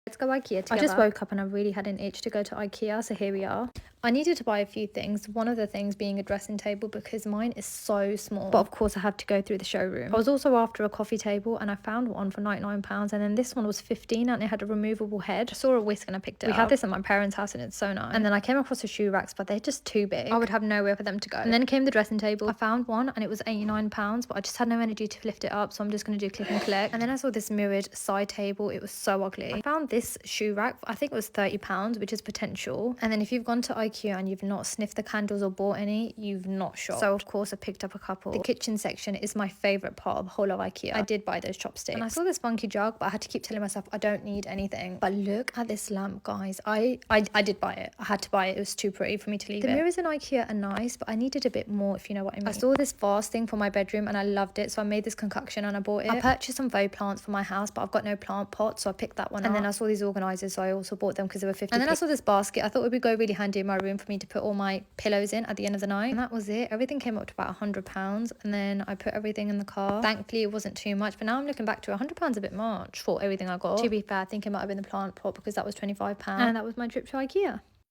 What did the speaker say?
Let's go IKEA together. I just woke up and I really had an itch to go to IKEA, so here we are. I needed to buy a few things, one of the things being a dressing table because mine is so small, but of course I had to go through the showroom. I was also after a coffee table and I found one for £99, and then this one was 15 and it had a removable head. I saw a whisk and I picked it up. We had this at my parents' house and it's so nice. And then I came across the shoe racks, but they're just too big. I would have nowhere for them to go. And then came the dressing table. I found one and it was £89, but I just had no energy to lift it up, so I'm just going to do click and collect. And then I saw this mirrored side table. It was so ugly. I found this shoe rack, I think it was £30, which is potential. And then if you've gone to IKEA and you've not sniffed the candles or bought any, you've not shopped. So of course I picked up a couple. The kitchen section is my favorite part of the whole of IKEA. I did buy those chopsticks and I saw this funky jug, but I had to keep telling myself I don't need anything. But look at this lamp, guys. I did buy it. I had to buy it. It was too pretty for me to leave it. The mirrors in IKEA are nice, but I needed a bit more, if you know what I mean. I saw this vase thing for my bedroom and I loved it, so I made this concoction and I bought it. I purchased some faux plants for my house, but I've got no plant pot, so I picked that one up. And then I saw these organisers, so I also bought them because they were 50. And then I saw this basket. I thought it would go really handy in my room for me to put all my pillows in at the end of the night. And that was it. Everything came up to about £100, and then I put everything in the car. Thankfully it wasn't too much, but now I'm looking back to £100 a bit much for everything I got. To be fair, I think it might have been the plant pot because that was £25, and that was my trip to IKEA.